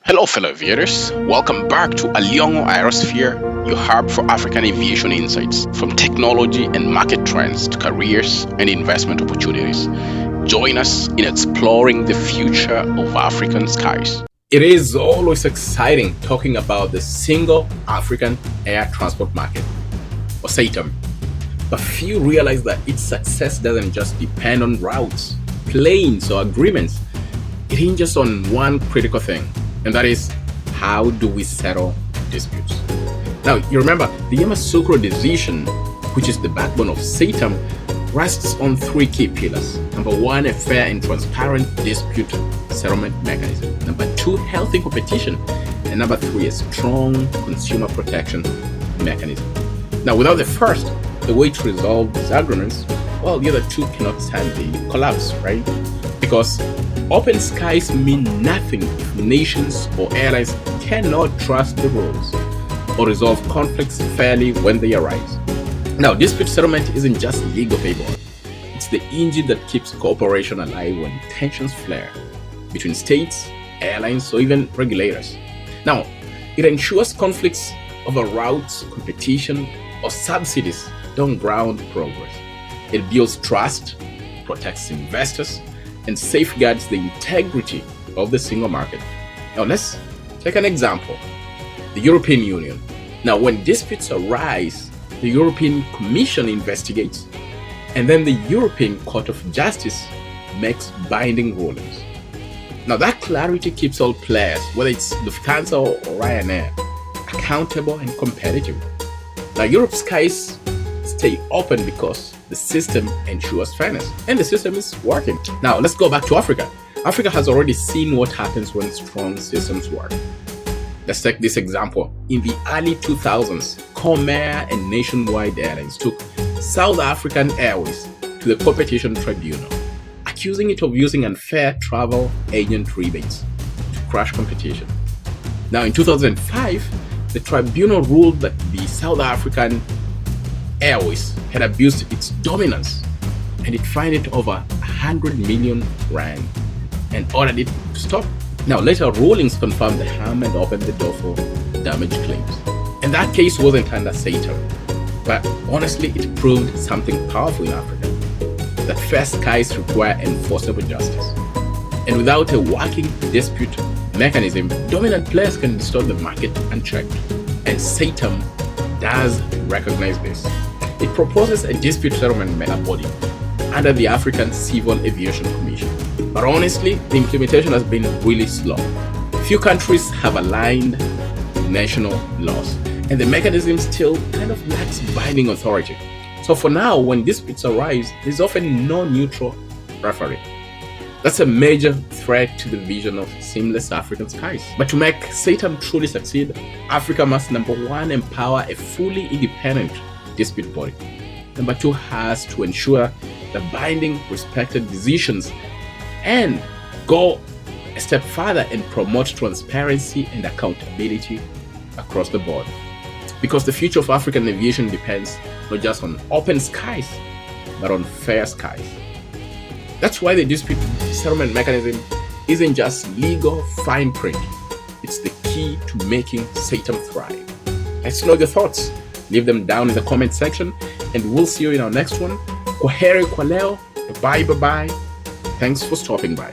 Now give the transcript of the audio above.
Hello, fellow aviators. Welcome back to Aliong'o Aerosphere, your hub for African aviation insights, from technology and market trends to careers and investment opportunities. Join us in exploring the future of African skies. It is always exciting talking about the single African air transport market, or SAATM. But few realize that its success doesn't just depend on routes, planes, or agreements. It hinges on one critical thing, and that is, how do we settle disputes? Now, you remember, the Yamoussoukro Decision, which is the backbone of SAATM, rests on three key pillars. Number one, a fair and transparent dispute settlement mechanism. Number two, healthy competition. And number three, a strong consumer protection mechanism. Now, without the first, the way to resolve disagreements, well, the other two cannot stand the collapse, right? Because open skies mean nothing if nations or airlines cannot trust the rules or resolve conflicts fairly when they arise. Now, dispute settlement isn't just legal paperwork. It's the engine that keeps cooperation alive when tensions flare between states, airlines, or even regulators. Now, it ensures conflicts over routes, competition, or subsidies don't ground progress. It builds trust, protects investors, and safeguards the integrity of the single market. Now, let's take an example. The European Union. Now, when disputes arise, the European Commission investigates, and then the European Court of Justice makes binding rulings. Now, that clarity keeps all players, whether it's Lufthansa or Ryanair, accountable and competitive. Now, Europe's skies stay open because the system ensures fairness, and the system is working. Now, let's go back to Africa. Africa has already seen what happens when strong systems work. Let's take this example. In the early 2000s, Comair and Nationwide Airlines took South African Airways to the Competition Tribunal, accusing it of using unfair travel agent rebates to crush competition. Now, in 2005, the tribunal ruled that the South African Airways had abused its dominance, and it fined it over 100 million rand and ordered it to stop. Now, later rulings confirmed the harm and opened the door for damage claims. And that case wasn't under SAATM, but honestly, it proved something powerful in Africa, that fair skies require enforceable justice. And without a working dispute mechanism, dominant players can distort the market unchecked. And SAATM does recognize this. It proposes a dispute settlement body under the African Civil Aviation Commission. But honestly, the implementation has been really slow. Few countries have aligned national laws, and the mechanism still kind of lacks binding authority. So for now, when disputes arise, there's often no neutral referee. That's a major threat to the vision of seamless African skies. But to make SAATM truly succeed, Africa must, number one, empower a fully independent dispute body. Number two, has to ensure the binding, respected decisions, and go a step further and promote transparency and accountability across the board. Because the future of African aviation depends not just on open skies, but on fair skies. That's why the dispute settlement mechanism isn't just legal fine print. It's the key to making SAATM thrive. Let's know your thoughts. Leave them down in the comment section, and we'll see you in our next one. Kwaheri kwa leo. Bye. Thanks for stopping by.